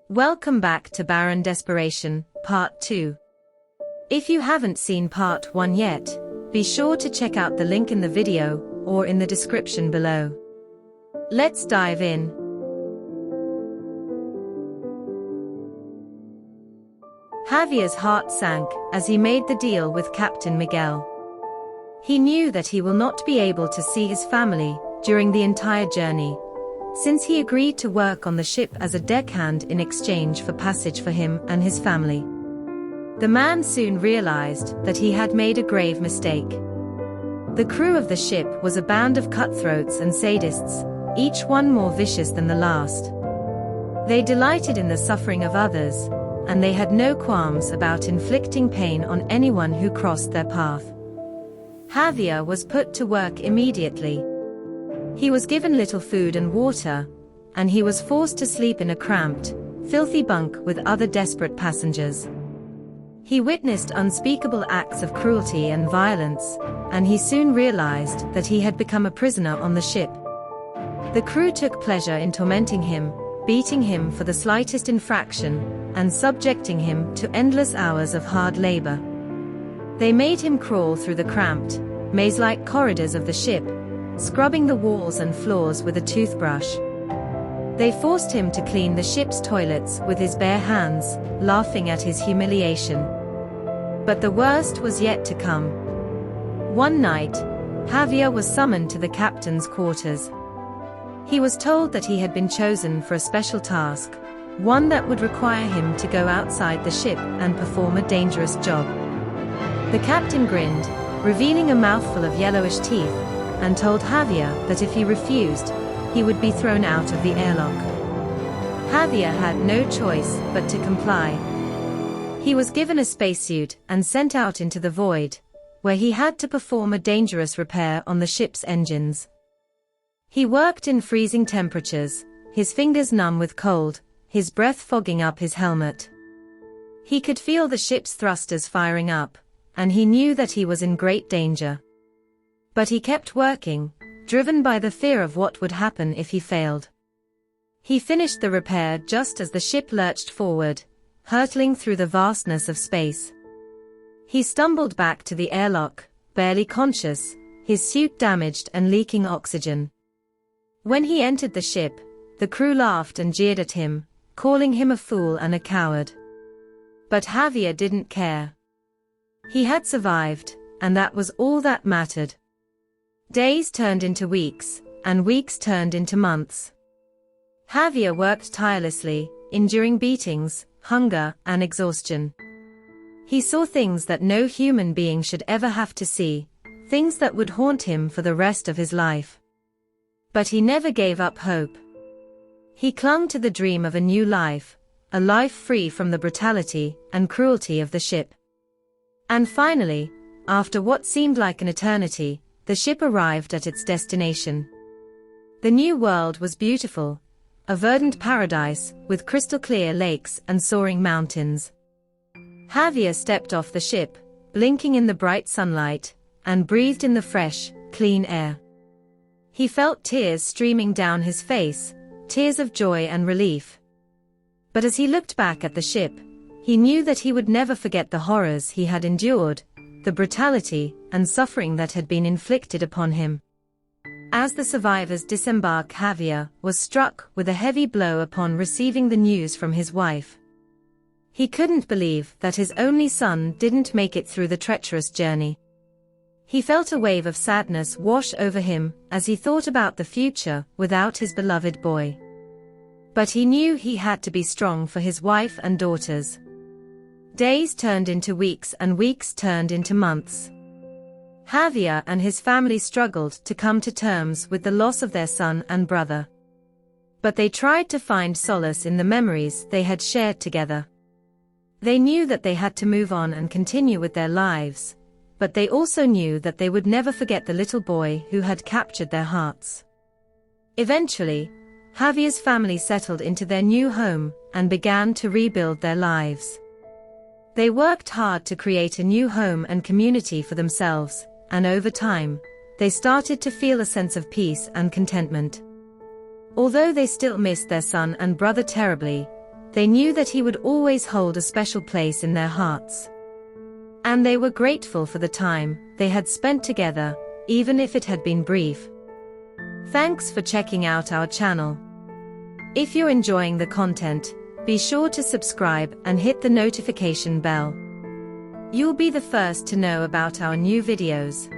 Welcome back to Barren Desperation, Part 2. If you haven't seen Part 1 yet, be sure to check out the link in the video, or in the description below. Let's dive in. Javier's heart sank as he made the deal with Captain Miguel. He knew that he will not be able to see his family during the entire journey, since he agreed to work on the ship as a deckhand in exchange for passage for him and his family. The man soon realized that he had made a grave mistake. The crew of the ship was a band of cutthroats and sadists, each one more vicious than the last. They delighted in the suffering of others, and they had no qualms about inflicting pain on anyone who crossed their path. Javier was put to work immediately. He was given little food and water, and he was forced to sleep in a cramped, filthy bunk with other desperate passengers. He witnessed unspeakable acts of cruelty and violence, and he soon realized that he had become a prisoner on the ship. The crew took pleasure in tormenting him, beating him for the slightest infraction, and subjecting him to endless hours of hard labor. They made him crawl through the cramped, maze-like corridors of the ship, scrubbing the walls and floors with a toothbrush. They forced him to clean the ship's toilets with his bare hands, laughing at his humiliation. But the worst was yet to come. One night, Javier was summoned to the captain's quarters. He was told that he had been chosen for a special task, one that would require him to go outside the ship and perform a dangerous job. The captain grinned, revealing a mouthful of yellowish teeth, and told Javier that if he refused, he would be thrown out of the airlock. Javier had no choice but to comply. He was given a spacesuit and sent out into the void, where he had to perform a dangerous repair on the ship's engines. He worked in freezing temperatures, his fingers numb with cold, his breath fogging up his helmet. He could feel the ship's thrusters firing up, and he knew that he was in great danger. But he kept working, driven by the fear of what would happen if he failed. He finished the repair just as the ship lurched forward, hurtling through the vastness of space. He stumbled back to the airlock, barely conscious, his suit damaged and leaking oxygen. When he entered the ship, the crew laughed and jeered at him, calling him a fool and a coward. But Javier didn't care. He had survived, and that was all that mattered. Days turned into weeks, and weeks turned into months. Javier worked tirelessly, enduring beatings, hunger, and exhaustion. He saw things that no human being should ever have to see, things that would haunt him for the rest of his life. But he never gave up hope. He clung to the dream of a new life, a life free from the brutality and cruelty of the ship. And finally, after what seemed like an eternity, the ship arrived at its destination. The new world was beautiful, a verdant paradise with crystal-clear lakes and soaring mountains. Javier stepped off the ship, blinking in the bright sunlight, and breathed in the fresh, clean air. He felt tears streaming down his face, tears of joy and relief. But as he looked back at the ship, he knew that he would never forget the horrors he had endured, the brutality and suffering that had been inflicted upon him. As the survivors disembarked, Javier was struck with a heavy blow upon receiving the news from his wife. He couldn't believe that his only son didn't make it through the treacherous journey. He felt a wave of sadness wash over him as he thought about the future without his beloved boy. But he knew he had to be strong for his wife and daughters. Days turned into weeks and weeks turned into months. Javier and his family struggled to come to terms with the loss of their son and brother. But they tried to find solace in the memories they had shared together. They knew that they had to move on and continue with their lives, but they also knew that they would never forget the little boy who had captured their hearts. Eventually, Javier's family settled into their new home and began to rebuild their lives. They worked hard to create a new home and community for themselves, and over time, they started to feel a sense of peace and contentment. Although they still missed their son and brother terribly, They knew that he would always hold a special place in their hearts. And they were grateful for the time they had spent together, even if it had been brief. Thanks for checking out our channel. If you're enjoying the content, be sure to subscribe and hit the notification bell. You'll be the first to know about our new videos.